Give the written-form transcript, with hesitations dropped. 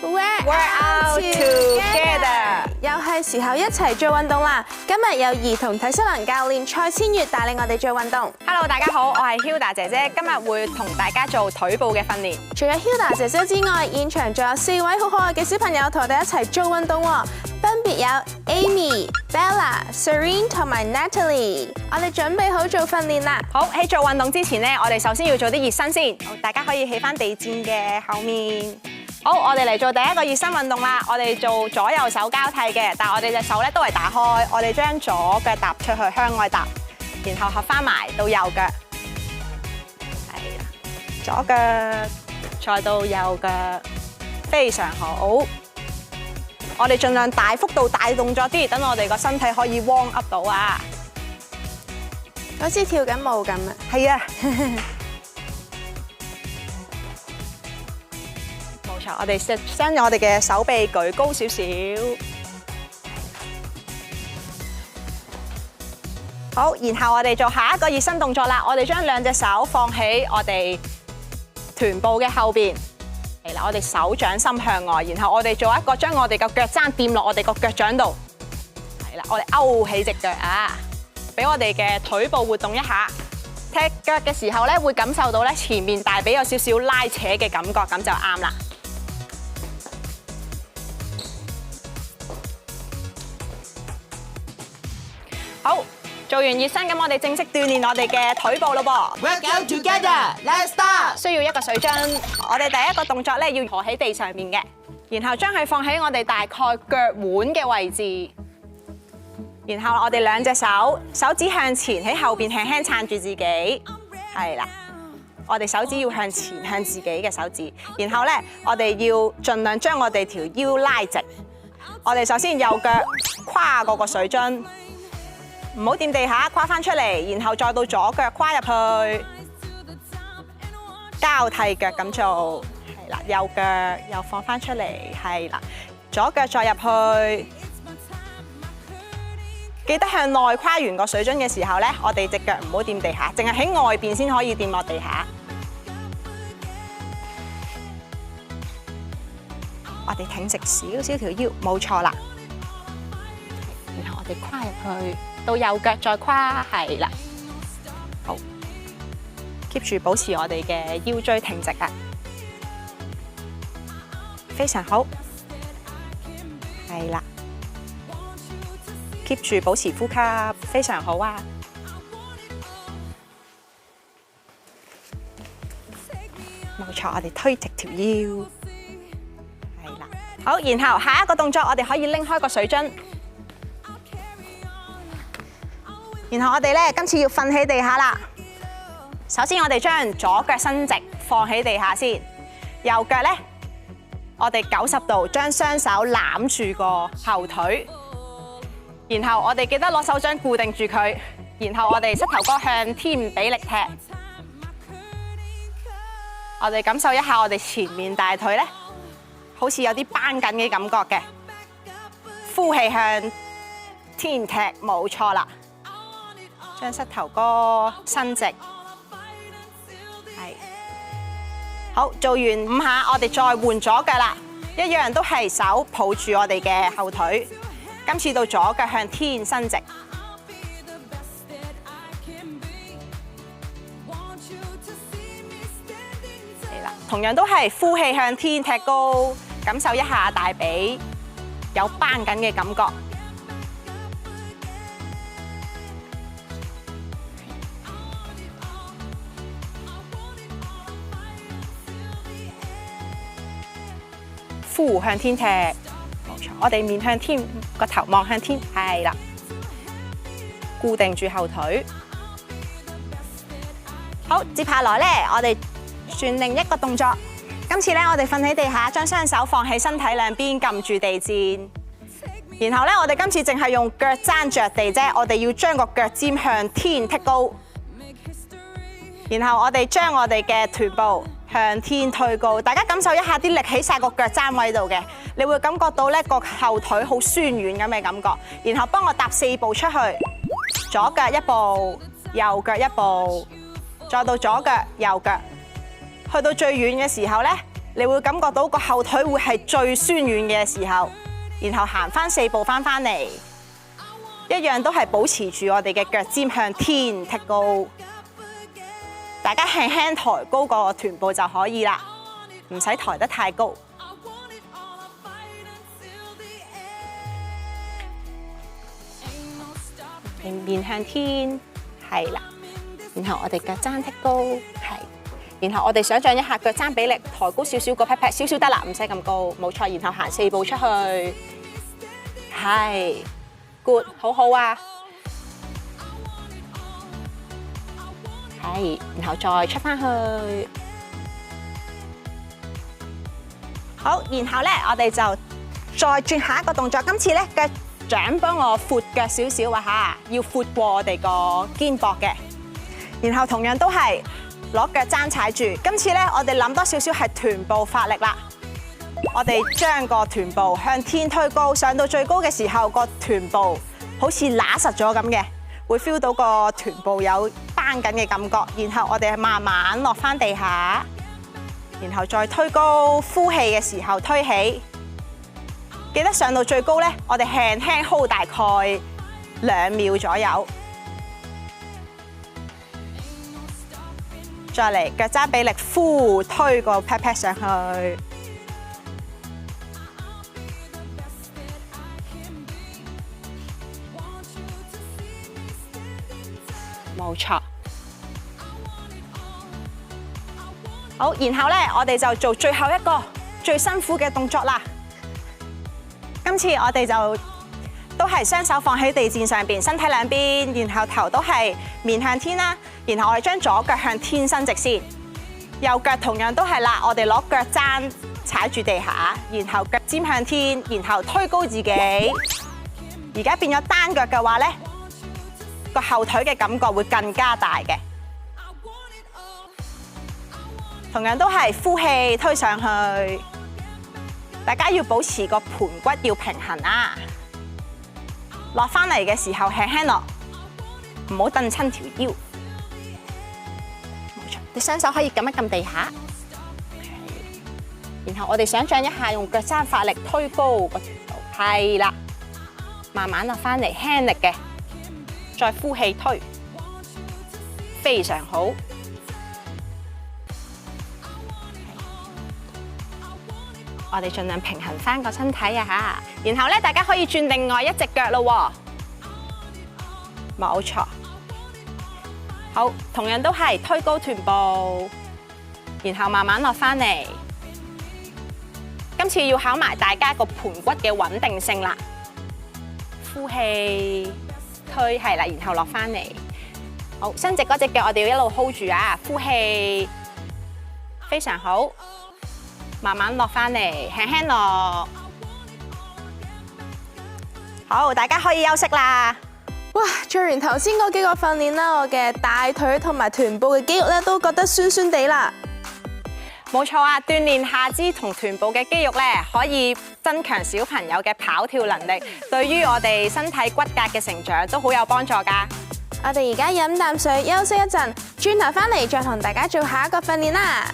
We're out together。又係時候一齊做運動啦！今日有兒童體適能教練蔡千月帶領我哋做運動。Hello， 大家好，我係 Hilda 姐姐，今日會同大家做腿部嘅訓練。除咗 Hilda 姐姐之外，現場仲有4位好可愛嘅小朋友同我哋一齊做運動喎，分別有 Amy、Bella、Serene 同埋 Natalie。我哋準備好做訓練啦。好，喺做運動之前呢，我哋首先要做啲熱身先。大家可以起翻地墊嘅後面。好，我哋嚟做第一個熱身運動啦。我哋做左右手交替嘅，但係我哋隻手咧都係打開。我哋將左腳踏出去向外踏，然後合翻埋到右腳。係啦，左腳再到右腳，非常好。我哋盡量大幅度大動作啲，等我哋個身體可以 warm up 到啊！好似跳緊舞咁啊！係啊！冇錯，我哋將我哋嘅手臂舉高少少。好，然後我哋做下一個熱身動作啦。我哋將兩隻手放喺我哋臀部嘅後邊。係啦，我哋手掌心向外，然後我哋做一個將我哋個腳踭掂落我哋個腳掌度。係啦，我哋勾起隻腳啊，俾我哋嘅腿部活動一下。踢腳嘅時候咧，會感受到咧前面大髀有少少拉扯嘅感覺，咁就啱啦。好，做完熱身，咁我哋正式鍛鍊我哋嘅腿部咯噃。Work out together, let's start。需要一個水樽，我哋第一個動作咧要坐喺地上面嘅，然後將佢放喺我哋大概腳腕嘅位置，然後我哋兩隻手指向前喺後邊輕輕撐住自己，係啦，我哋手指要向前向自己嘅手指，然後咧我哋要盡量將我哋條腰拉直，我哋首先右腳跨過個水樽。唔好掂地下，跨翻出嚟，然後再到左腳跨入去，交替腳咁做，係啦，右腳又放翻出嚟，係啦，左腳再入去，記得向內跨完個水樽嘅時候咧，我哋隻腳唔好掂地下，淨係喺外邊先可以掂落地下。我哋挺直少少條腰，冇錯啦。然後我哋跨入去。到右腳再跨，係啦，好 ，keep 住保持我哋嘅腰椎挺直啊，非常好，係啦 ，keep 住保持呼吸，非常好啊，冇錯，我哋推直條腰，係啦，好，然後下一個動作，我哋可以拎開個水樽。然後我哋咧今次要瞓喺地下啦。首先我哋將左腳伸直放喺地下先，右腳咧我哋90度將雙手攬住個後腿，然後我哋記得攞手掌固定住佢，然後我哋膝頭哥向天俾力踢。我哋感受一下我哋前面大腿咧，好似有啲繃緊嘅感覺嘅。呼氣向天踢，冇錯啦。將膝頭哥伸直，係好，做完5下，我哋再換左腳啦，一樣都係手抱住我哋嘅後腿，今次到左腳向天伸直，係啦，同樣都係呼氣向天踢高，感受一下大髀有繃緊嘅感覺。呼向天踢，冇錯，我哋面向天，個頭望向天，係啦，固定住後腿。好，接下來咧，我哋轉另一個動作。今次咧，我哋瞓喺地下，將雙手放喺身體兩邊，撳住地墊。然後咧，我哋今次淨係用腳踭着地啫，我哋要將個腳尖向天踢高。然後我哋將我哋嘅臀部向天推高，大家感受一下啲力喺晒個腳踭位度嘅，你會感覺到咧個後腿好酸軟咁嘅感覺。然後幫我踏4步出去，左腳1步，右腳1步，再到左腳右腳，去到最遠嘅時候咧，你會感覺到個後腿會係最酸軟嘅時候，然後行翻4步翻嚟，一樣都係保持住我哋嘅腳尖向天踢高。大家輕輕抬高個臀部就可以啦，唔使抬得太高。面向天，係啦。然後我哋腳踭踢高，係。然後我哋想象一下腳踭比力，抬高少少個 pat pat， 少少得啦，唔使咁高，冇錯。然後行4步出去，係 good， 好好啊。係，然後再出翻去。好，然後咧我哋就再轉下一個動作。今次咧腳掌幫我闊腳少少啊嚇，要闊過我哋個肩膊嘅。然後同樣都係攞腳踭踩住。今次咧我哋諗多少少係臀部發力啦。我哋將個臀部向天推高，上到最高嘅時候，個臀部好似揦實咗咁嘅，會 feel 到個臀部有繃緊嘅感覺。然後我哋慢慢落翻地下，然後再推高，呼氣嘅時候推起。記得上到最高咧，我哋輕輕 hold 大概2秒左右。再嚟腳踭比力，呼推個 pat pat 上去。冇錯。好，然後咧，我哋就做最後一個最辛苦嘅動作啦。今次我哋就都係雙手放喺地墊上邊，身體兩邊，然後頭都係面向天啦。然後我哋將左腳向天伸直先，右腳同樣都係啦。我哋攞腳踭踩住地下，然後腳尖向天，然後推高自己。而家變咗單腳嘅話咧，個後腿嘅感覺會更加大嘅。同樣都係呼氣推上去，大家要保持個盤骨要平衡啊！落翻嚟嘅時候輕輕落，唔好蹬親條腰。冇錯，你雙手可以撳一撳地下，然後我哋想象一下用腳踭發力推高個臀部，係啦，慢慢落翻嚟輕力嘅，再呼氣推，非常好。我哋盡量平衡翻個身體啊嚇，然後咧大家可以轉另外一隻腳咯喎，冇錯。好，同樣都係推高臀部，然後慢慢落翻嚟。今次要考埋大家個盤骨嘅穩定性啦。呼氣推係啦，然後落翻嚟。好，伸直嗰隻腳，我哋要一路 hold 住啊。呼氣，非常好。慢慢落翻嚟，輕輕落。好，大家可以休息啦。哇！做完頭先嗰幾個訓練啦，我嘅大腿同埋臀部嘅肌肉咧都覺得酸酸地啦。冇錯啊，鍛鍊下肢同臀部嘅肌肉咧，可以增強小朋友嘅跑跳能力，對於我哋身體骨骼嘅成長都好有幫助㗎。我哋而家飲啖水休息一陣，轉頭翻嚟再同大家做下一個訓練啦。